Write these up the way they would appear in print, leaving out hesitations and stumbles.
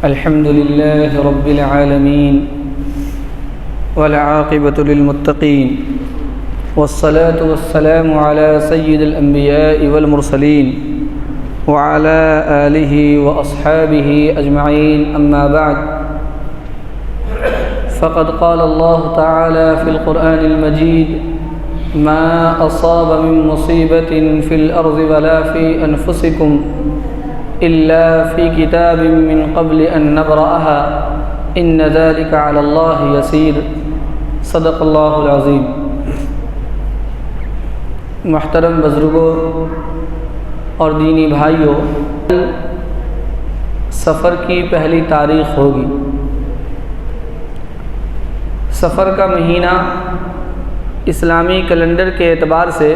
الحمد لله رب العالمين والعاقبة للمتقين والصلاة والسلام على سيد الأنبياء والمرسلين وعلى آله وأصحابه أجمعين أما بعد فقد قال الله تعالى في القرآن المجيد ما أصاب من مصيبة في الأرض ولا في أنفسكم إلا في كتاب من قبل أن نبرأها إن ذلك على الله يسير صدق اللہ العظیم۔ محترم بزرگوں اور دینی بھائیوں، سفر کی پہلی تاریخ ہوگی۔ سفر کا مہینہ اسلامی کیلنڈر کے اعتبار سے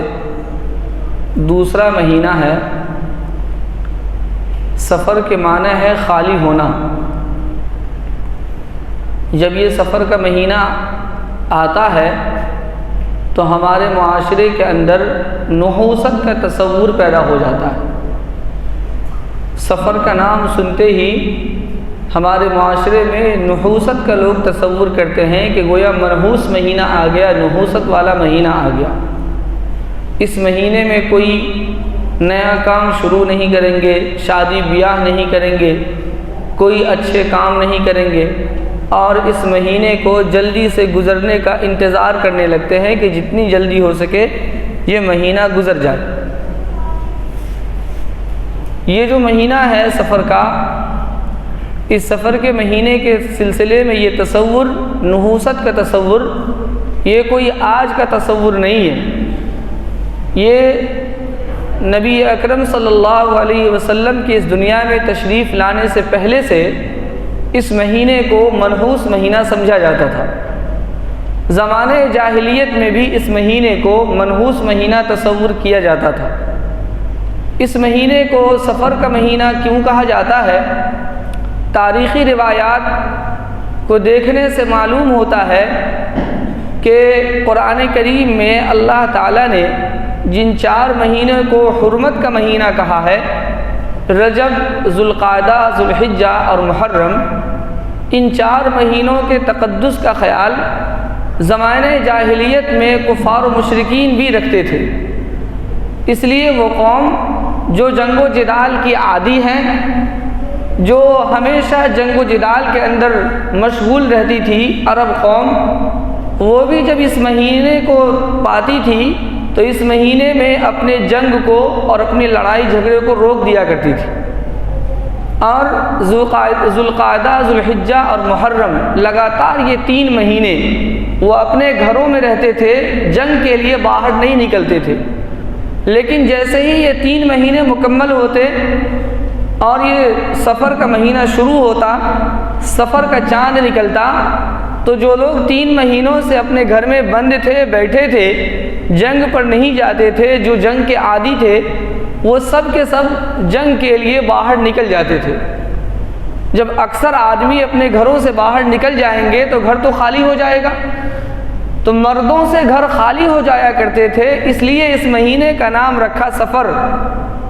دوسرا مہینہ ہے۔ سفر کے معنی ہے خالی ہونا۔ جب یہ سفر کا مہینہ آتا ہے تو ہمارے معاشرے کے اندر نحوست کا تصور پیدا ہو جاتا ہے۔ سفر کا نام سنتے ہی ہمارے معاشرے میں نحوست کا لوگ تصور کرتے ہیں کہ گویا منحوس مہینہ آ گیا، نحوست والا مہینہ آ گیا۔ اس مہینے میں کوئی نیا کام شروع نہیں کریں گے، شادی بیاہ نہیں کریں گے، کوئی اچھے کام نہیں کریں گے، اور اس مہینے کو جلدی سے گزرنے کا انتظار کرنے لگتے ہیں کہ جتنی جلدی ہو سکے یہ مہینہ گزر جائے۔ یہ جو مہینہ ہے سفر کا، اس سفر کے مہینے کے سلسلے میں یہ تصور، نحوست کا تصور، یہ کوئی آج کا تصور نہیں ہے۔ یہ نبی اکرم صلی اللہ علیہ وسلم کی اس دنیا میں تشریف لانے سے پہلے سے اس مہینے کو منحوس مہینہ سمجھا جاتا تھا۔ زمانے جاہلیت میں بھی اس مہینے کو منحوس مہینہ تصور کیا جاتا تھا۔ اس مہینے کو سفر کا مہینہ کیوں کہا جاتا ہے؟ تاریخی روایات کو دیکھنے سے معلوم ہوتا ہے کہ قرآن کریم میں اللہ تعالیٰ نے جن 4 مہینوں کو حرمت کا مہینہ کہا ہے، رجب، ذوالقعدہ، ذوالحجہ اور محرم، ان 4 مہینوں کے تقدس کا خیال زمانے جاہلیت میں کفار و مشرکین بھی رکھتے تھے۔ اس لیے وہ قوم جو جنگ و جدال کی عادی ہیں، جو ہمیشہ جنگ و جدال کے اندر مشغول رہتی تھی، عرب قوم، وہ بھی جب اس مہینے کو پاتی تھی تو اس مہینے میں اپنے جنگ کو اور اپنی لڑائی جھگڑے کو روک دیا کرتی تھی، اور ذوالقعدہ، ذوالحجہ اور محرم، لگاتار یہ 3 مہینے وہ اپنے گھروں میں رہتے تھے، جنگ کے لیے باہر نہیں نکلتے تھے۔ لیکن جیسے ہی یہ 3 مہینے مکمل ہوتے اور یہ سفر کا مہینہ شروع ہوتا، سفر کا چاند نکلتا، تو جو لوگ 3 مہینوں سے اپنے گھر میں بند تھے، بیٹھے تھے، جنگ پر نہیں جاتے تھے، جو جنگ کے عادی تھے، وہ سب کے سب جنگ کے لیے باہر نکل جاتے تھے۔ جب اکثر آدمی اپنے گھروں سے باہر نکل جائیں گے تو گھر تو خالی ہو جائے گا، تو مردوں سے گھر خالی ہو جایا کرتے تھے۔ اس لیے اس مہینے کا نام رکھا سفر،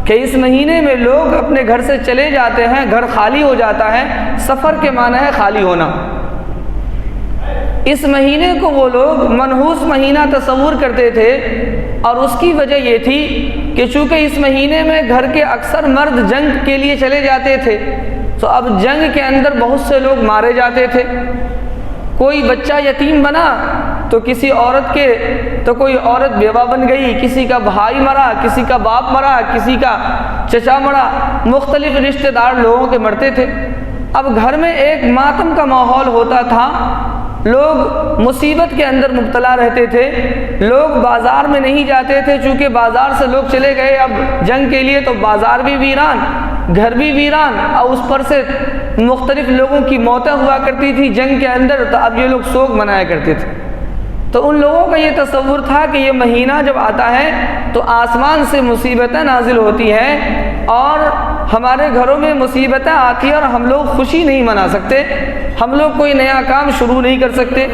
کہ اس مہینے میں لوگ اپنے گھر سے چلے جاتے ہیں، گھر خالی ہو جاتا ہے۔ سفر کے معنی ہے خالی ہونا۔ اس مہینے کو وہ لوگ منحوس مہینہ تصور کرتے تھے، اور اس کی وجہ یہ تھی کہ چونکہ اس مہینے میں گھر کے اکثر مرد جنگ کے لیے چلے جاتے تھے، تو اب جنگ کے اندر بہت سے لوگ مارے جاتے تھے۔ کوئی بچہ یتیم بنا تو کوئی عورت بیوہ بن گئی، کسی کا بھائی مرا، کسی کا باپ مرا، کسی کا چچا مرا، مختلف رشتہ دار لوگوں کے مرتے تھے۔ اب گھر میں ایک ماتم کا ماحول ہوتا تھا، لوگ مصیبت کے اندر مبتلا رہتے تھے، لوگ بازار میں نہیں جاتے تھے، چونکہ بازار سے لوگ چلے گئے اب جنگ کے لیے، تو بازار بھی ویران، گھر بھی ویران، اور اس پر سے مختلف لوگوں کی موتیں ہوا کرتی تھی جنگ کے اندر، تو اب یہ لوگ سوگ منایا کرتے تھے۔ تو ان لوگوں کا یہ تصور تھا کہ یہ مہینہ جب آتا ہے تو آسمان سے مصیبتیں نازل ہوتی ہیں، اور ہمارے گھروں میں مصیبتیں آتی ہیں اور ہم لوگ خوشی نہیں منا سکتے، ہم لوگ کوئی نیا کام شروع نہیں کر سکتے۔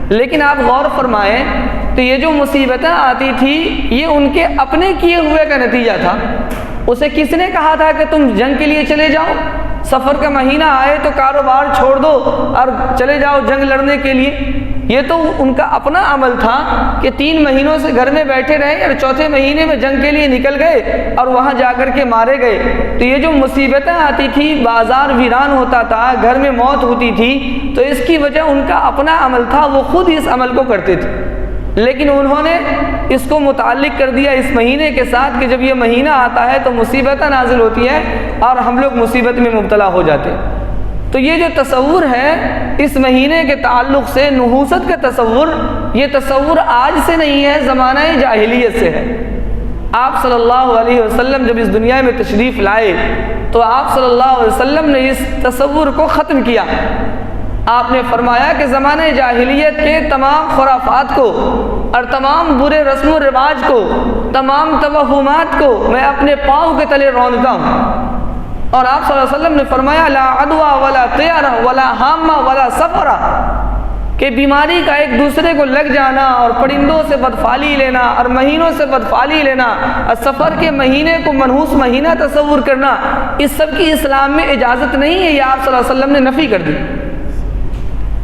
لیکن آپ غور فرمائیں تو یہ جو مصیبتیں آتی تھی یہ ان کے اپنے کیے ہوئے کا نتیجہ تھا۔ اسے کس نے کہا تھا کہ تم جنگ کے لیے چلے جاؤ؟ سفر کا مہینہ آئے تو کاروبار چھوڑ دو اور چلے جاؤ جنگ لڑنے کے لیے۔ یہ تو ان کا اپنا عمل تھا کہ 3 مہینوں سے گھر میں بیٹھے رہے اور 4تھے مہینے میں جنگ کے لیے نکل گئے اور وہاں جا کر کے مارے گئے۔ تو یہ جو مصیبتیں آتی تھی، بازار ویران ہوتا تھا، گھر میں موت ہوتی تھی، تو اس کی وجہ ان کا اپنا عمل تھا، وہ خود اس عمل کو کرتے تھے۔ لیکن انہوں نے اس کو متعلق کر دیا اس مہینے کے ساتھ کہ جب یہ مہینہ آتا ہے تو مصیبتیں نازل ہوتی ہیں اور ہم لوگ مصیبت میں مبتلا ہو جاتے ہیں۔ تو یہ جو تصور ہے اس مہینے کے تعلق سے، نحوست کا تصور، یہ تصور آج سے نہیں ہے، زمانہ جاہلیت سے ہے۔ آپ صلی اللہ علیہ وسلم جب اس دنیا میں تشریف لائے تو آپ صلی اللہ علیہ وسلم نے اس تصور کو ختم کیا۔ آپ نے فرمایا کہ زمانہ جاہلیت کے تمام خرافات کو اور تمام برے رسم و رواج کو، تمام توہمات کو میں اپنے پاؤں کے تلے روندا ہوں۔ اور آپ صلی اللہ علیہ وسلم نے فرمایا لا عدوى ولا طیرہ ولا حامہ ولا سفرہ، کہ بیماری کا ایک دوسرے کو لگ جانا اور پرندوں سے بدفعلی لینا اور مہینوں سے بدفعلی لینا اور سفر کے مہینے کو منحوس مہینہ تصور کرنا، اس سب کی اسلام میں اجازت نہیں ہے، یہ آپ صلی اللہ علیہ وسلم نے نفی کر دی۔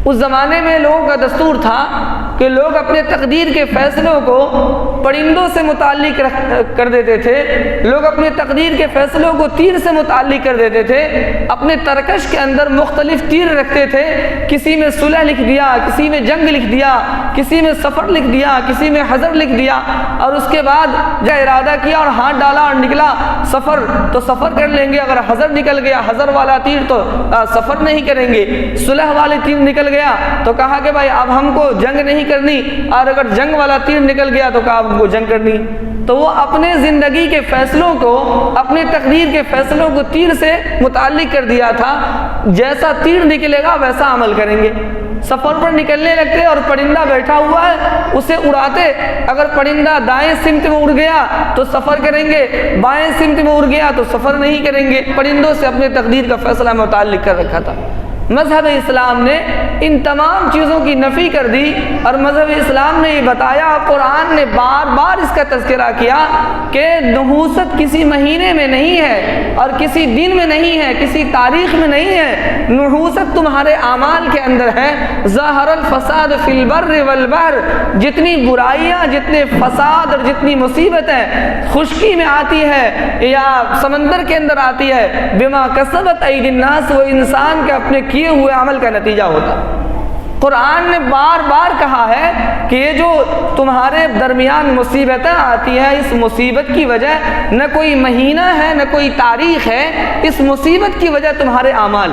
اس زمانے میں لوگوں کا دستور تھا کہ لوگ اپنے تقدیر کے فیصلوں کو پرندوں سے متعلق کر دیتے تھے، لوگ اپنے تقدیر کے فیصلوں کو تیر سے متعلق کر دیتے تھے، اپنے ترکش کے اندر مختلف تیر رکھتے تھے، کسی میں صلح لکھ دیا، کسی میں جنگ لکھ دیا، کسی میں سفر لکھ دیا، کسی میں حضر لکھ دیا، اور اس کے بعد جب ارادہ کیا اور ہاتھ ڈالا اور نکلا سفر تو سفر کر لیں گے، اگر حضر نکل گیا حضر والا تیر تو سفر نہیں کریں گے، صلح والے تیر نکل گیا تو کہا کہ بھائی اب ہم کو جنگ نہیں کرنی، اور اگر جنگ والا تیر نکل گیا تو کہا ہم کو جنگ کرنی۔ تو وہ اپنے زندگی کے فیصلوں کو، اپنے تقدیر کے فیصلوں کو تیر سے متعلق کر دیا تھا، جیسا تیر نکلے گا ویسا عمل کریں گے۔ سفر پر نکلنے لگتے اور پرندہ بیٹھا ہوا ہے اسے اڑاتے، اگر پرندہ دائیں سمت میں اڑ گیا تو سفر کریں گے، بائیں سمت میں اڑ گیا تو سفر نہیں کریں گے۔ پرندوں سے اپنے تقدیر کا فیصلہ متعلق کر رکھا تھا۔ مذہب اسلام نے ان تمام چیزوں کی نفی کر دی، اور مذہب اسلام نے یہ بتایا، قرآن نے بار بار اس کا تذکرہ کیا کہ نحوست کسی مہینے میں نہیں ہے اور کسی دن میں نہیں ہے، کسی تاریخ میں نہیں ہے، نحوست تمہارے اعمال کے اندر ہے۔ ظاہر الفساد فی البر والبحر، جتنی برائیاں، جتنے فساد اور جتنی مصیبتیں خشکی میں آتی ہے یا سمندر کے اندر آتی ہے، بما کسبت ایدی الناس، وہ انسان کے اپنے کیے ہوئے عمل کا نتیجہ ہوتا۔ قرآن نے بار بار کہا ہے کہ یہ جو تمہارے درمیان مصیبتیں آتی ہیں، اس مصیبت کی وجہ نہ کوئی مہینہ ہے نہ کوئی تاریخ ہے، اس مصیبت کی وجہ تمہارے اعمال۔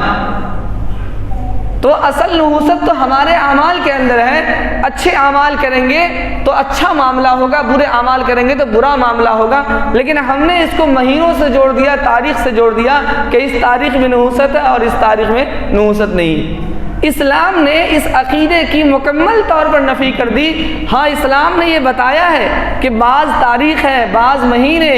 تو اصل نحوست تو ہمارے اعمال کے اندر ہے، اچھے اعمال کریں گے تو اچھا معاملہ ہوگا، برے اعمال کریں گے تو برا معاملہ ہوگا، لیکن ہم نے اس کو مہینوں سے جوڑ دیا، تاریخ سے جوڑ دیا کہ اس تاریخ میں نحوست ہے اور اس تاریخ میں نحوست نہیں۔ اسلام نے اس عقیدے کی مکمل طور پر نفی کر دی۔ ہاں اسلام نے یہ بتایا ہے کہ بعض تاریخ ہے، بعض مہینے،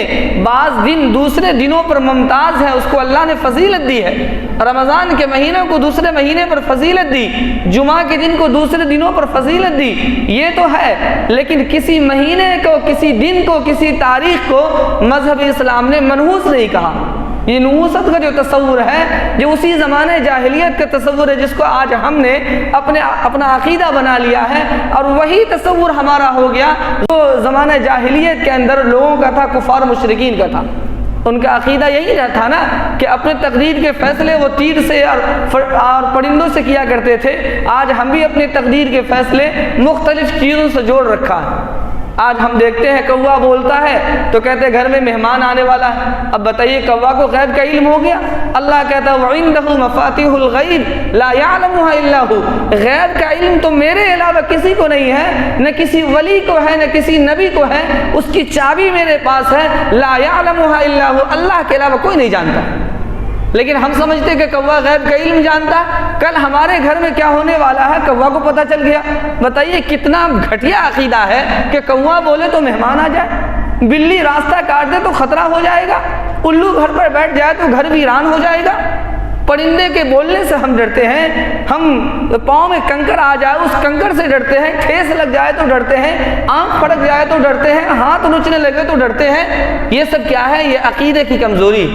بعض دن دوسرے دنوں پر ممتاز ہے، اس کو اللہ نے فضیلت دی ہے۔ رمضان کے مہینے کو دوسرے مہینے پر فضیلت دی، جمعہ کے دن کو دوسرے دنوں پر فضیلت دی، یہ تو ہے، لیکن کسی مہینے کو، کسی دن کو، کسی تاریخ کو مذہب اسلام نے منحوس نہیں کہا۔ یہ نحوست کا جو تصور ہے، جو اسی زمانے جاہلیت کا تصور ہے جس کو آج ہم نے اپنا عقیدہ بنا لیا ہے، اور وہی تصور ہمارا ہو گیا جو زمانہ جاہلیت کے اندر لوگوں کا تھا، کفار مشرکین کا تھا۔ ان کا عقیدہ یہی تھا نا کہ اپنے تقدیر کے فیصلے وہ تیر سے اور پرندوں سے کیا کرتے تھے۔ آج ہم بھی اپنے تقدیر کے فیصلے مختلف چیزوں سے جوڑ رکھا ہے۔ آج ہم دیکھتے ہیں کوا بولتا ہے تو کہتے ہیں گھر میں مہمان آنے والا ہے۔ اب بتائیے کوا کو غیب کا علم ہو گیا؟ اللہ کہتا ہے وَعِندَهُ مَفَاتِحُ الْغَيْبِ لَا يَعْلَمُهَا إِلَّا هُوَ، غیب کا علم تو میرے علاوہ کسی کو نہیں ہے، نہ کسی ولی کو ہے نہ کسی نبی کو ہے، اس کی چابی میرے پاس ہے، لا يعلمها إلا هو، اللہ کے علاوہ کوئی نہیں جانتا۔ لیکن ہم سمجھتے کہ کوا غیب کا علم جانتا، کل ہمارے گھر میں کیا ہونے والا ہے کوا کو پتہ چل گیا۔ بتائیے کتنا گھٹیا عقیدہ ہے کہ کوا بولے تو مہمان آ جائے، بلی راستہ کاٹ دے تو خطرہ ہو جائے گا، الو گھر پر بیٹھ جائے تو گھر ویران ہو جائے گا۔ پرندے کے بولنے سے ہم ڈرتے ہیں، ہم پاؤں میں کنکر آ جائے اس کنکر سے ڈرتے ہیں، ٹھیس لگ جائے تو ڈرتے ہیں، آنکھ پھڑک جائے تو ڈرتے ہیں، ہاتھ نوچنے لگے تو ڈرتے ہیں۔ یہ سب کیا ہے؟ یہ عقیدے کی کمزوری۔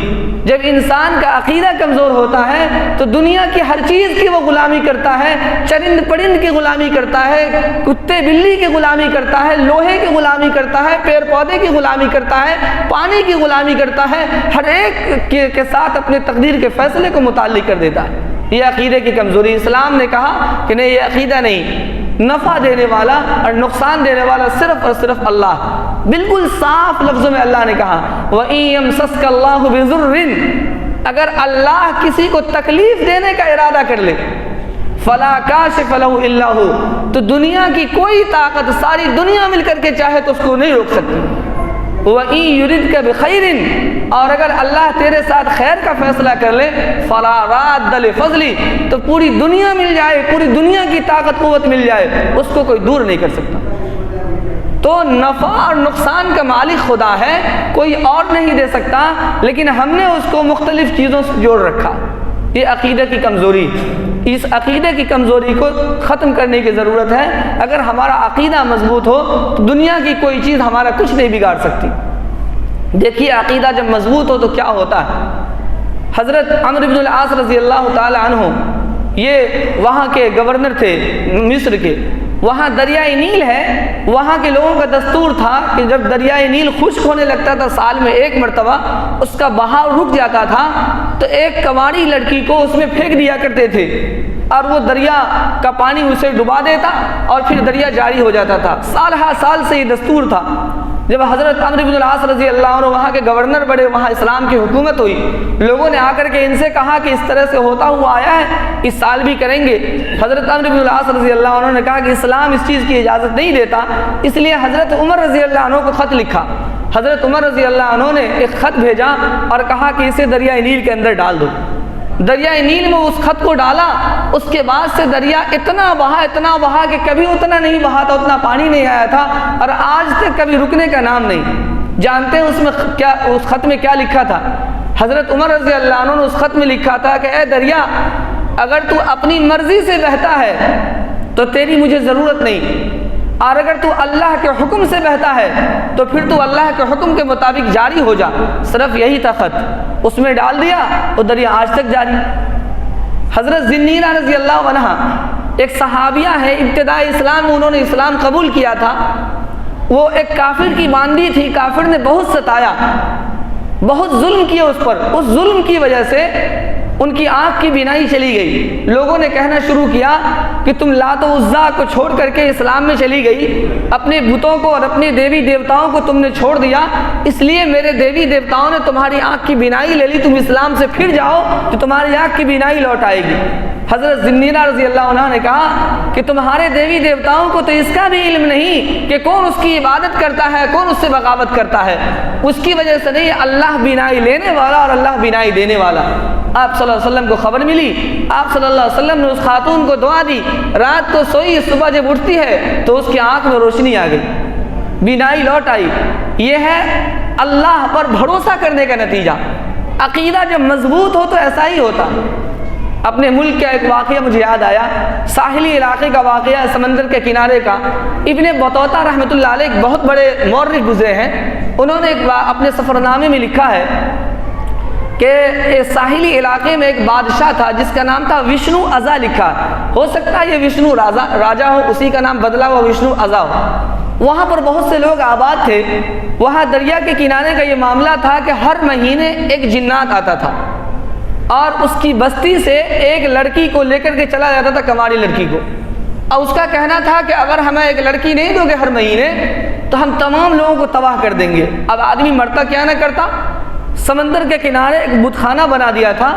جب انسان کا عقیدہ کمزور ہوتا ہے تو دنیا کی ہر چیز کی وہ غلامی کرتا ہے، چرند پرند کی غلامی کرتا ہے، کتے بلی کی غلامی کرتا ہے، لوہے کی غلامی کرتا ہے، پیڑ پودے کی غلامی کرتا ہے، پانی کی غلامی کرتا ہے، ہر ایک کے ساتھ اپنے تقدیر کے فیصلے کو متعلق کر دیتا ہے۔ یہ عقیدے کی کمزوری۔ اسلام نے کہا کہ نہیں، یہ عقیدہ نہیں، نفع دینے والا اور نقصان دینے والا صرف اور صرف اللہ۔ بالکل صاف لفظوں میں اللہ نے کہا وَإِن يَمْسَسْكَ اللَّهُ بِضُرٍّ، اگر اللہ کسی کو تکلیف دینے کا ارادہ کر لے، فَلَا كَاشِفَ لَهُ إِلَّا هُوَ، تو دنیا کی کوئی طاقت ساری دنیا مل کر کے چاہے تو اس کو نہیں روک سکتی۔ وَإِن يُرِدْكَ بِخَيْرٍ، اور اگر اللہ تیرے ساتھ خیر کا فیصلہ کر لے، فَلَا رَادَّ لِفَضْلِهِ، تو پوری دنیا مل جائے، پوری دنیا کی طاقت قوت مل جائے، اس کو کوئی دور نہیں کر سکتا۔ تو نفع اور نقصان کا مالک خدا ہے، کوئی اور نہیں دے سکتا، لیکن ہم نے اس کو مختلف چیزوں سے جوڑ رکھا۔ یہ عقیدہ کی کمزوری، اس عقیدے کی کمزوری کو ختم کرنے کی ضرورت ہے۔ اگر ہمارا عقیدہ مضبوط ہو تو دنیا کی کوئی چیز ہمارا کچھ نہیں بگاڑ سکتی۔ دیکھیے عقیدہ جب مضبوط ہو تو کیا ہوتا ہے۔ حضرت عمرو بن العاص رضی اللہ تعالی عنہ، یہ وہاں کے گورنر تھے مصر کے، وہاں دریائے نیل ہے، وہاں کے لوگوں کا دستور تھا کہ جب دریائے نیل خشک ہونے لگتا تھا، سال میں ایک مرتبہ اس کا بہاؤ رک جاتا تھا، تو ایک کنواری لڑکی کو اس میں پھینک دیا کرتے تھے اور وہ دریا کا پانی اسے ڈبا دیتا اور پھر دریا جاری ہو جاتا تھا۔ سال ہر سال سے یہ دستور تھا۔ جب حضرت عمرو بن العاص رضی اللہ عنہ وہاں کے گورنر بڑے، وہاں اسلام کی حکومت ہوئی، لوگوں نے آ کر کے ان سے کہا کہ اس طرح سے ہوتا ہوا آیا ہے، اس سال بھی کریں گے۔ حضرت عمرو بن العاص رضی اللہ عنہ نے کہا کہ اسلام اس چیز کی اجازت نہیں دیتا، اس لیے حضرت عمر رضی اللہ عنہ کو خط لکھا۔ حضرت عمر رضی اللہ عنہ نے ایک خط بھیجا اور کہا کہ اسے دریائے نیل کے اندر ڈال دو۔ دریائے نیل میں اس خط کو ڈالا، اس کے بعد سے دریا اتنا بہا کہ کبھی اتنا نہیں بہا تھا، اتنا پانی نہیں آیا تھا، اور آج تک کبھی رکنے کا نام نہیں۔ جانتے ہیں اس میں کیا، اس خط میں کیا لکھا تھا؟ حضرت عمر رضی اللہ عنہ نے اس خط میں لکھا تھا کہ اے دریا، اگر تو اپنی مرضی سے بہتا ہے تو تیری مجھے ضرورت نہیں، اور اگر تو اللہ کے حکم سے بہتا ہے تو پھر تو اللہ کے حکم کے مطابق جاری ہو جا۔ صرف یہی تھا خط، اس میں ڈال دیا، وہ دریا آج تک جاری۔ حضرت ذنیرہ رضی اللہ عنہ ایک صحابیہ ہے، ابتدائی اسلام میں انہوں نے اسلام قبول کیا تھا۔ وہ ایک کافر کی باندی تھی، کافر نے بہت ستایا، بہت ظلم کیا اس پر، اس ظلم کی وجہ سے ان کی آنکھ کی بینائی چلی گئی۔ لوگوں نے کہنا شروع کیا کہ تم لات و عزا کو چھوڑ کر کے اسلام میں چلی گئی، اپنے بتوں کو اور اپنے دیوی دیوتاؤں کو تم نے چھوڑ دیا، اس لیے میرے دیوی دیوتاؤں نے تمہاری آنکھ کی بینائی لے لی، تم اسلام سے پھر جاؤ تو تمہاری آنکھ کی بینائی لوٹ آئے گی۔ حضرت ذنیرہ رضی اللہ عنہ نے کہا کہ تمہارے دیوی دیوتاؤں کو تو اس کا بھی علم نہیں کہ کون اس کی عبادت کرتا ہے، کون اس سے بغاوت کرتا ہے، اس کی وجہ سے نہیں، اللہ بینائی لینے والا اور اللہ بینائی دینے والا۔ آپ صلی اللہ علیہ وسلم کو خبر ملی، آپ صلی اللہ علیہ وسلم نے اس خاتون کو دعا دی، رات کو سوئی، صبح جب اٹھتی ہے تو اس کی آنکھ میں روشنی آ گئی، بینائی لوٹ آئی۔ یہ ہے اللہ پر بھروسہ کرنے کا نتیجہ۔ عقیدہ جب مضبوط ہو تو ایسا ہی ہوتا۔ اپنے ملک کا ایک واقعہ مجھے یاد آیا، ساحلی علاقے کا واقعہ، سمندر کے کنارے کا۔ ابن بطوطہ رحمۃ اللہ علیہ ایک بہت بڑے مورخ گزرے ہیں، انہوں نے اپنے سفر نامے میں لکھا ہے کہ ساحلی علاقے میں ایک بادشاہ تھا جس کا نام تھا وشنو ازا لکھا، ہو سکتا ہے یہ وشنو راجا ہو، اسی کا نام بدلا ہوا وشنو ازا ہو۔ وہاں پر بہت سے لوگ آباد تھے، وہاں دریا کے کنارے کا یہ معاملہ تھا کہ ہر مہینے ایک جنات آتا تھا اور اس کی بستی سے ایک لڑکی کو لے کر کے چلا جاتا تھا، کنواری لڑکی کو، اور اس کا کہنا تھا کہ اگر ہمیں ایک لڑکی نہیں دو گے ہر مہینے تو ہم تمام لوگوں کو تباہ کر دیں گے۔ اب آدمی مرتا کیا نہ کرتا، سمندر کے کنارے ایک بت خانہ بنا دیا تھا،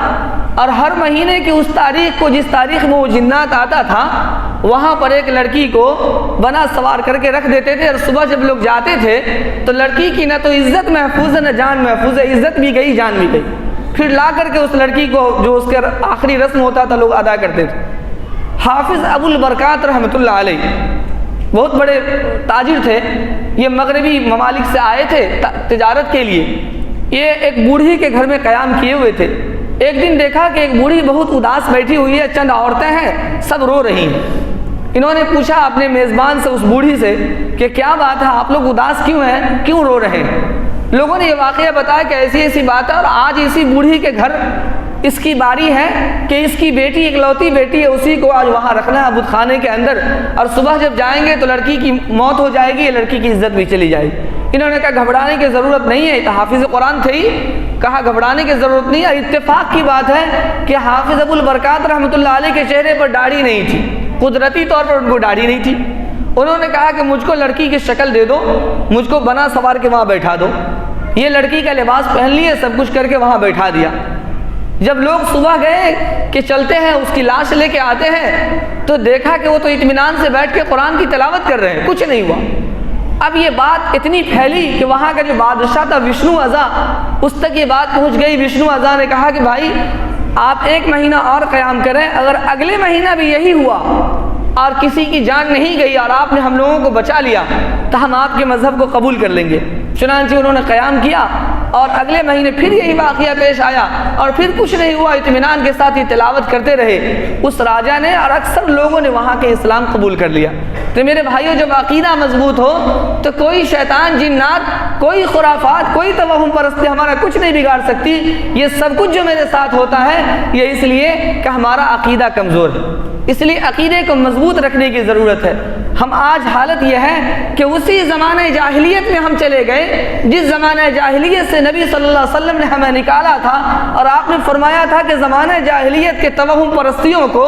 اور ہر مہینے کی اس تاریخ کو، جس تاریخ میں وہ جنات آتا تھا، وہاں پر ایک لڑکی کو بنا سوار کر کے رکھ دیتے تھے، اور صبح جب لوگ جاتے تھے تو لڑکی کی نہ تو عزت محفوظ ہے نہ جان محفوظ ہے، عزت بھی گئی جان بھی گئی۔ پھر لا کر کے اس لڑکی کو، جو اس کا آخری رسم ہوتا تھا، لوگ ادا کرتے تھے۔ حافظ ابو البرکات رحمۃ اللہ علیہ بہت بڑے تاجر تھے، یہ مغربی ممالک سے آئے تھے تجارت کے لیے، یہ ایک بوڑھی کے گھر میں قیام کیے ہوئے تھے۔ ایک دن دیکھا کہ ایک بوڑھی بہت اداس بیٹھی ہوئی ہے، چند عورتیں ہیں، سب رو رہی ہیں۔ انہوں نے پوچھا اپنے میزبان سے، اس بوڑھی سے، کہ کیا بات ہے، آپ لوگ اداس کیوں ہیں، کیوں رو رہے ہیں؟ لوگوں نے یہ واقعہ بتایا کہ ایسی ایسی بات ہے، اور آج اسی بوڑھی کے گھر اس کی باری ہے کہ اس کی بیٹی اکلوتی بیٹی ہے، اسی کو آج وہاں رکھنا ہے بت خانے کے اندر، اور صبح جب جائیں گے تو لڑکی کی موت ہو جائے گی، لڑکی کی عزت بھی چلی جائے گی۔ انہوں نے کہا گھبرانے کی ضرورت نہیں ہے، تو حافظ قرآن تھے ہی، کہا گھبرانے کی ضرورت نہیں ہے۔ اتفاق کی بات ہے کہ حافظ ابو البرکات رحمۃ اللہ علیہ کے چہرے پر داڑھی نہیں تھی، قدرتی طور پر ان کو داڑھی نہیں تھی۔ انہوں نے کہا کہ مجھ کو لڑکی کی شکل دے دو، مجھ کو بنا سوار کے وہاں بیٹھا دو۔ یہ لڑکی کا لباس پہن لیے، سب کچھ کر کے وہاں بیٹھا دیا۔ جب لوگ صبح گئے کہ چلتے ہیں اس کی لاش لے کے آتے ہیں، تو دیکھا کہ وہ تو اطمینان سے بیٹھ کے قرآن کی تلاوت کر رہے ہیں، کچھ نہیں ہوا۔ اب یہ بات اتنی پھیلی کہ وہاں کا جو بادشاہ تھا وشنو ازا، اس تک یہ بات پہنچ گئی۔ وشنو ازا نے کہا کہ بھائی آپ 1 مہینہ اور قیام کریں، اگر اگلے مہینہ بھی یہی ہوا اور کسی کی جان نہیں گئی اور آپ نے ہم لوگوں کو بچا لیا تو ہم آپ کے مذہب کو قبول کر لیں گے۔ چنانچہ انہوں نے قیام کیا، اور اگلے مہینے پھر یہی واقعہ پیش آیا، اور پھر کچھ نہیں ہوا، اطمینان کے ساتھ یہ تلاوت کرتے رہے۔ اس راجا نے اور اکثر لوگوں نے وہاں کے اسلام قبول کر لیا۔ تو میرے بھائیوں، جب عقیدہ مضبوط ہو تو کوئی شیطان، جنات، کوئی خرافات، کوئی توہم پرستی ہمارا کچھ نہیں بگاڑ سکتی۔ یہ سب کچھ جو میرے ساتھ ہوتا ہے یہ اس لیے کہ ہمارا عقیدہ کمزور ہے، اس لیے عقیدے کو مضبوط رکھنے کی ضرورت ہے۔ ہم آج حالت یہ ہے کہ اسی زمانہ جاہلیت میں ہم چلے گئے جس زمانہ جاہلیت سے نبی صلی اللہ علیہ وسلم نے ہمیں نکالا تھا، اور آپ نے فرمایا تھا کہ زمانہ جاہلیت کے توہم پرستیوں کو،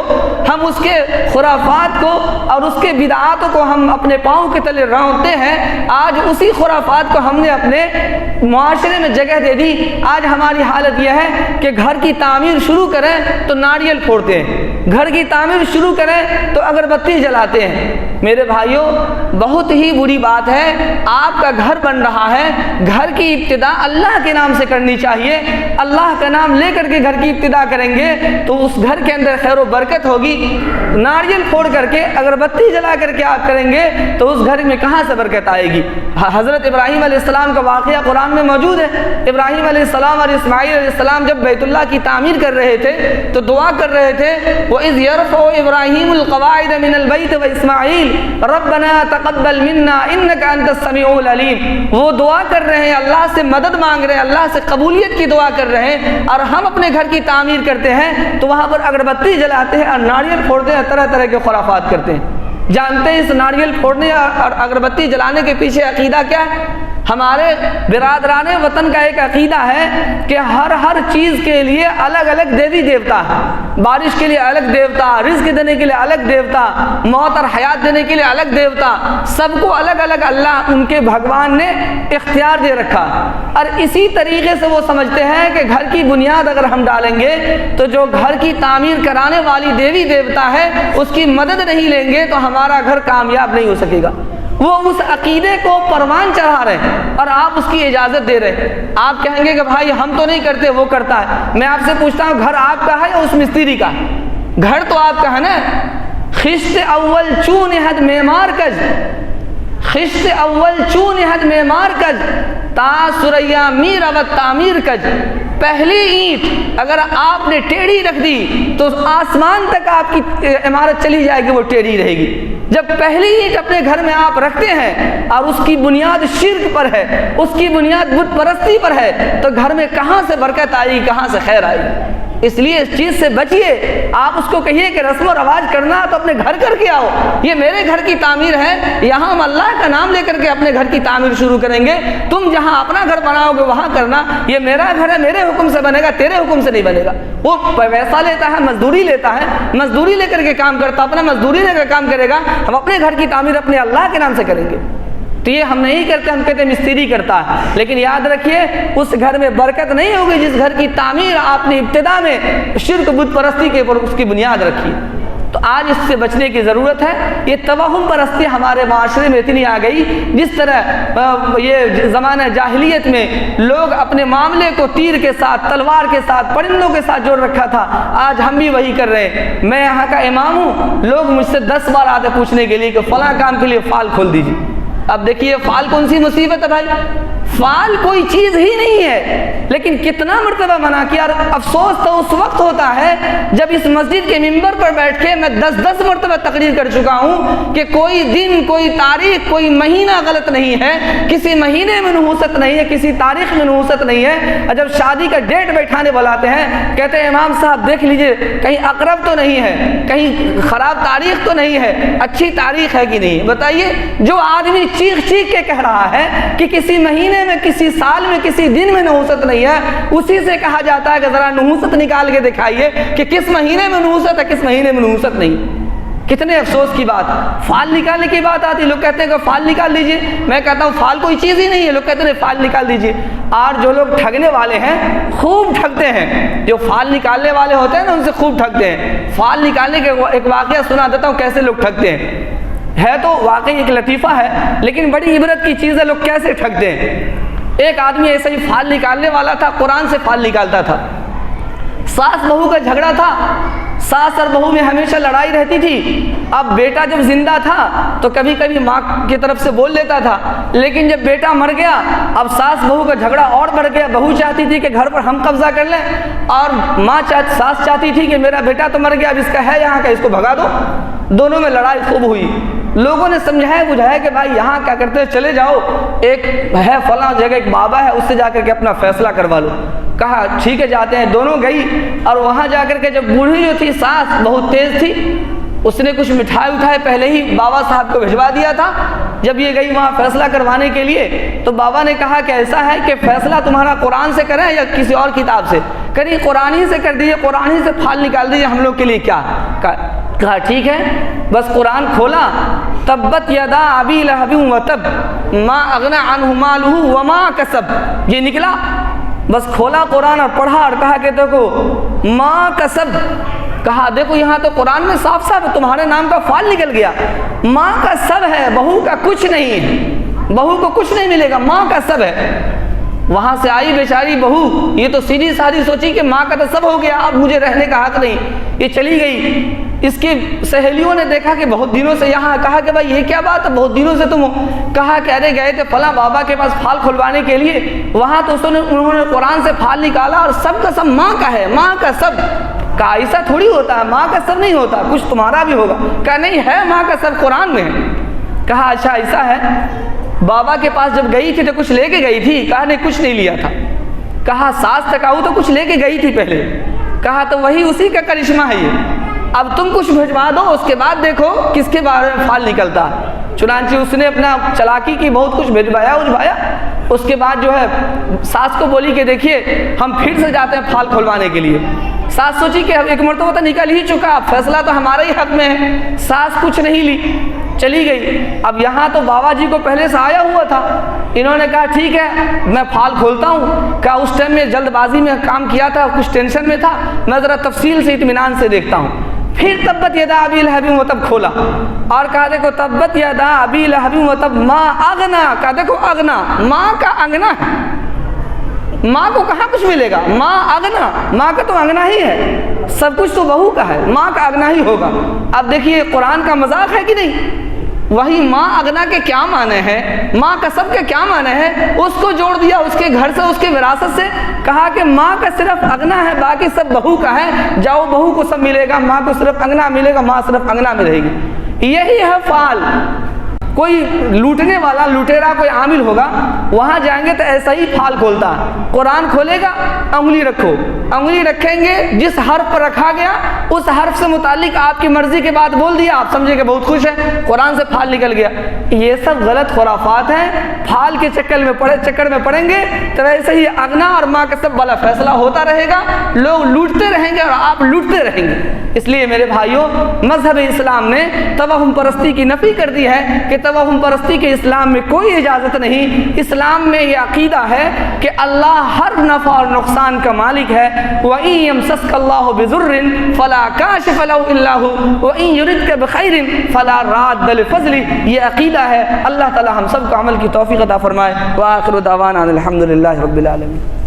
ہم اس کے خرافات کو اور اس کے بدعاتوں کو ہم اپنے پاؤں کے تلے رونتے ہیں۔ آج اسی خرافات کو ہم نے اپنے معاشرے میں جگہ دے دی۔ آج ہماری حالت یہ ہے کہ گھر کی تعمیر شروع کریں تو ناریل پھوڑتے ہیں، گھر کی تعمیر شروع کریں تو اگربتی جلاتے ہیں۔ میرے بھائیوں، بہت ہی بری بات ہے، آپ کا گھر بن رہا ہے، گھر کی ابتدا اللہ کے نام سے کرنی چاہیے۔ اللہ کا نام لے کر کے گھر کی ابتدا کریں گے تو اس گھر کے اندر خیر و برکت ہوگی۔ ناریل پھوڑ کر کے، اگربتی جلا کر کے آپ کریں گے تو اس گھر میں کہاں سے برکت آئے گی؟ حضرت ابراہیم علیہ السلام کا واقعہ قرآن میں موجود ہے۔ ابراہیم علیہ السلام اور اسماعیل علیہ السلام جب بیت اللہ کی تعمیر کر رہے تھے تو دعا کر رہے تھے، وَإِذْ يَرْفَعُ إِبْرَاهِيمُ الْقَوَاعِدَ مِنَ الْبَيْتِ وَإِسْمَاعِيلُ رَبَّنَا تَقَبَّلْ مِنَّا إِنَّكَ أَنْتَ السَّمِيعُ الْعَلِيمُ۔ وہ دعا کر رہے ہیں، اللہ سے مدد مانگ رہے ہیں، اللہ سے قبولیت کی دعا کر رہے ہیں، اور ہم اپنے گھر کی تعمیر کرتے ہیں تو وہاں پر اگربتی جلاتے ہیں اور ناریل پھوڑتے ہیں، طرح طرح کے خرافات کرتے ہیں۔ جانتے ہیں اس ناریل پھوڑنے اور اگربتی جلانے کے پیچھے عقیدہ کیا ہے؟ ہمارے برادران وطن کا ایک عقیدہ ہے کہ ہر چیز کے لیے الگ الگ دیوی دیوتا ہے۔ بارش کے لیے الگ دیوتا، رزق دینے کے لیے الگ دیوتا، موت اور حیات دینے کے لیے الگ دیوتا، سب کو الگ الگ اللہ ان کے بھگوان نے اختیار دے رکھا۔ اور اسی طریقے سے وہ سمجھتے ہیں کہ گھر کی بنیاد اگر ہم ڈالیں گے تو جو گھر کی تعمیر کرانے والی دیوی دیوتا ہے اس کی مدد نہیں لیں گے تو ہمارا گھر کامیاب نہیں ہو سکے گا۔ وہ اس عقیدے کو پروان چڑھا رہے ہیں اور آپ اس کی اجازت دے رہے ہیں۔ آپ کہیں گے کہ بھائی ہم تو نہیں کرتے، وہ کرتا ہے۔ میں آپ سے پوچھتا ہوں، گھر آپ کا ہے یا اس مستری کا؟ گھر تو آپ کا ہے نا۔ خشت اول چون حد معمار کج، خشت اول چون حد معمار کج، تا سریا میر و تعمیر کج۔ پہلی اینٹ اگر آپ نے ٹیڑھی رکھ دی تو آسمان تک آپ کی عمارت چلی جائے گی، وہ ٹیڑھی رہے گی۔ جب پہلی اینٹ اپنے گھر میں آپ رکھتے ہیں اور اس کی بنیاد شرک پر ہے، اس کی بنیاد بت پرستی پر ہے، تو گھر میں کہاں سے برکت آئے گی، کہاں سے خیر آئے گی؟ اس لیے اس چیز سے بچیے۔ آپ اس کو کہیے کہ رسم و رواج کرنا تو اپنے گھر کر کے آؤ، یہ میرے گھر کی تعمیر ہے، یہاں ہم اللہ کا نام لے کر کے اپنے گھر کی تعمیر شروع کریں گے۔ تم جہاں اپنا گھر بناؤ گے وہاں کرنا، یہ میرا گھر ہے، میرے حکم سے بنے گا، تیرے حکم سے نہیں بنے گا۔ وہ پیسہ لیتا ہے، مزدوری لیتا ہے، مزدوری لے کر کے کام کرتا، اپنا مزدوری لے کر کام کرے گا۔ ہم اپنے گھر کی تعمیر اپنے اللہ کے نام سے کریں گے۔ تو یہ ہم نہیں کرتے، ہم کہتے ہیں مستری کرتا ہے۔ لیکن یاد رکھیے اس گھر میں برکت نہیں ہوگی جس گھر کی تعمیر آپ نے ابتدا میں شرک بت پرستی کے اوپر اس کی بنیاد رکھی۔ تو آج اس سے بچنے کی ضرورت ہے۔ یہ توہم پرستی ہمارے معاشرے میں اتنی آ گئی، جس طرح یہ زمانہ جاہلیت میں لوگ اپنے معاملے کو تیر کے ساتھ، تلوار کے ساتھ، پرندوں کے ساتھ جوڑ رکھا تھا، آج ہم بھی وہی کر رہے ہیں۔ میں یہاں کا امام ہوں، لوگ مجھ سے 10 بار آتے پوچھنے کے لیے کہ فلاں کام کے لیے فال کھول دیجیے۔ اب دیکھیے فال کون سی مصیبت ہے بھائی، فعال کوئی چیز ہی نہیں ہے، لیکن کتنا مرتبہ منع کیا۔ اور افسوس تو اس وقت ہوتا ہے جب اس مسجد کے ممبر پر بیٹھ کے میں 10 مرتبہ تقریر کر چکا ہوں کہ کوئی دن، کوئی تاریخ، کوئی مہینہ غلط نہیں ہے، کسی مہینے میں نحوست نہیں ہے، کسی تاریخ میں نحوست نہیں ہے۔ اور جب شادی کا ڈیٹ بیٹھانے بلاتے ہیں، کہتے ہیں امام صاحب دیکھ لیجئے کہیں اقرب تو نہیں ہے، کہیں خراب تاریخ تو نہیں ہے، اچھی تاریخ ہے کہ نہیں۔ بتائیے، جو آدمی چیخ چیخ کے کہہ رہا ہے کہ کسی مہینے میں، کسی سال میں، کسی دن میں نحوست نہیں ہے، اسی سے کہا جاتا ہے کہ ذرا نحوست نکال کے دکھائیے کہ کس مہینے میں نحوست ہے، کس مہینے میں نحوست نہیں۔ کتنے افسوس کی بات، فال نکالنے کی بات آتی، لوگ کہتے ہیں کہ فال نکال دیجئے، میں کہتا ہوں فال کوئی چیز ہی نہیں ہے، لوگ کہتے ہیں فال نکال دیجئے۔ اور جو لوگ ٹھگنے والے ہیں خوب ٹھگتے ہیں، جو فال نکالنے والے ہوتے ہیں نا ان سے خوب ٹھگتے ہیں۔ فال نکالنے کے ایک واقعہ سنا دیتا ہوں کیسے لوگ ٹھگتے ہیں، ہے تو واقعی ایک لطیفہ ہے لیکن بڑی عبرت کی چیز ہے لوگ کیسے ٹھگتے ہیں۔ ایک آدمی ایسے ہی فال نکالنے والا تھا، قرآن سے فال نکالتا تھا۔ ساس بہو کا جھگڑا تھا، ساس اور بہو میں ہمیشہ لڑائی رہتی تھی۔ اب بیٹا جب زندہ تھا تو کبھی کبھی ماں کی طرف سے بول لیتا تھا، لیکن جب بیٹا مر گیا اب ساس بہو کا جھگڑا اور بڑھ گیا۔ بہو چاہتی تھی کہ گھر پر ہم قبضہ کر لیں، اور ساس چاہتی تھی کہ میرا بیٹا تو مر گیا، اب اس کا ہے یہاں کا، اس کو بھگا دو۔ دونوں میں لڑائی خوب ہوئی۔ لوگوں نے سمجھایا بجھایا کہ بھائی یہاں کیا کرتے ہیں، چلے جاؤ، ایک ہے فلاں جگہ ایک بابا ہے، اس سے جا کر کے اپنا فیصلہ کروا لو۔ کہا ٹھیک ہے جاتے ہیں۔ دونوں گئی اور وہاں جا کر کے جب بوڑھی جو تھی ساس بہت تیز تھی، اس نے کچھ مٹھائی اٹھائے پہلے ہی بابا صاحب کو بھجوا دیا تھا۔ جب یہ گئی وہاں فیصلہ کروانے کے لیے تو بابا نے کہا کہ ایسا ہے کہ فیصلہ تمہارا قرآن سے کریں یا کسی اور کتاب سے کریں؟ قرآن ہی سے کر دیجیے، قرآن ہی سے پھال نکال دیجیے، ہم لوگ کے لیے کیا۔ کہا ٹھیک ہے۔ بس قرآن کھولا، تبت یدا ابی لہب وتب ما اغنی عنہ مالہ وما کسب، یہ نکلا۔ بس کھولا قرآن اور پڑھا اور کہا کہ دیکھو ما کسب، کہا دیکھو یہاں تو قرآن میں صاف صاف تمہارے نام کا فال نکل گیا، ماں کا سب ہے، بہو کا کچھ نہیں ہے، بہو کو کچھ نہیں ملے گا، ماں کا سب ہے۔ وہاں سے آئی بیچاری بہو، یہ تو سیدھی سادھی سوچی کہ ماں کا تو سب ہو گیا، اب مجھے رہنے کا حق نہیں، یہ چلی گئی۔ اس کی سہیلیوں نے دیکھا کہ بہت دنوں سے یہاں، کہا کہ بھائی یہ کیا بات ہے، بہت دنوں سے تم، کہا کہ ارے گئے تھے فلاں بابا کے پاس پھال کھلوانے کے لیے، وہاں تو انہوں نے قرآن سے پھال نکالا اور سب کا سب ماں کا ہے، ماں کا سب۔ کہا ایسا تھوڑی ہوتا ہے، ماں کا سب نہیں ہوتا، کچھ تمہارا بھی ہوگا۔ کہا نہیں ہے، ماں کا سب قرآن میں ہے۔ کہا اچھا ایسا ہے۔ بابا کے پاس جب گئی تھی تو کچھ لے کے گئی تھی؟ کہا نہیں کچھ نہیں لیا تھا۔ کہا ساس تکاؤ تو کچھ لے کے گئی تھی پہلے؟ کہا تو وہی اسی کا کرشمہ ہے یہ، اب تم کچھ بھجوا دو، اس کے بعد دیکھو کس کے بارے میں پھال نکلتا۔ چنانچہ اس نے اپنا چلاکی کی، بہت کچھ بھجوایا اجوایا۔ اس کے بعد جو ہے ساس کو بولی کہ دیکھیے ہم پھر سے جاتے ہیں پھال کھلوانے کے لیے۔ ساس سوچی کہ اب ایک مرتبہ تو نکل ہی چکا، فیصلہ تو ہمارے ہی حق میں ہے۔ ساس کچھ نہیں لی، چلی گئی۔ اب یہاں تو بابا جی کو پہلے سے آیا ہوا تھا، انہوں نے کہا ٹھیک ہے میں پھال کھولتا ہوں۔ کہا اس ٹائم میں جلد بازی میں کام کیا تھا، کچھ ٹینشن میں تھا، میں ذرا تفصیل سے اطمینان سے دیکھتا ہوں۔ پھر تبت یدا ابی لہب وتب کھولا اور کہا دیکھو تبت یدا ابی لہب وتب ما اغنا، کہا دیکھو اغنا، ماں کا انگنا ہے، ماں کو کہاں کچھ ملے گا، ماں اغنا، ماں کا تو انگنا ہی ہے، سب کچھ تو بہو کا ہے، ماں کا انگنا ہی ہوگا۔ اب دیکھیے قرآن کا مذاق ہے کہ نہیں؟ وہی ماں اغنا کے کیا معنی ہے، ماں کا سب کے کیا معنی ہے، اس کو جوڑ دیا اس کے گھر سے، اس کے وراثت سے۔ کہا کہ ماں کا صرف اغنا ہے، باقی سب بہو کا ہے، جاؤ بہو کو سب ملے گا، ماں کو صرف انگنا ملے گا، ماں صرف انگنا میں رہے گی۔ یہی ہے فعال۔ کوئی لوٹنے والا لٹیرا کوئی عامل ہوگا، وہاں جائیں گے تو ایسا ہی پھال کھولتا ہے۔ قرآن کھولے گا، انگلی رکھو، انگلی رکھیں گے، جس حرف پر رکھا گیا اس حرف سے متعلق آپ کی مرضی کے بعد بول دیا، آپ سمجھے کہ بہت خوش ہے، قرآن سے پھال نکل گیا۔ یہ سب غلط خرافات ہیں، پھال کے چکر میں پڑیں گے تو ایسے ہی اغنا اور ماں کا سب والا فیصلہ ہوتا رہے گا، لوگ لوٹتے رہیں گے اور آپ لوٹتے رہیں گے۔ اس لیے میرے بھائیوں، مذہب اسلام نے توہم پرستی کی نفی کر دی ہے کہ توہم پرستی کے اسلام میں کوئی اجازت نہیں۔ اسلام میں یہ عقیدہ ہے کہ اللہ ہر نفع اور نقصان کا مالک ہے۔ وَإِن يَمْسَسْكَ اللَّهُ بِضُرٍّ فَلَا كَاشِفَ لَهُ إِلَّا هُوَ وَإِن يُرِدْكَ بِخَيْرٍ فَلَا رَادَّ لِفَضْلِهِ۔ یہ عقیدہ ہے۔ اللہ تعالی ہم سب کو عمل کی توفیق عطا فرمائے۔ وآخر دعوانا الحمد للہ رب العالمین۔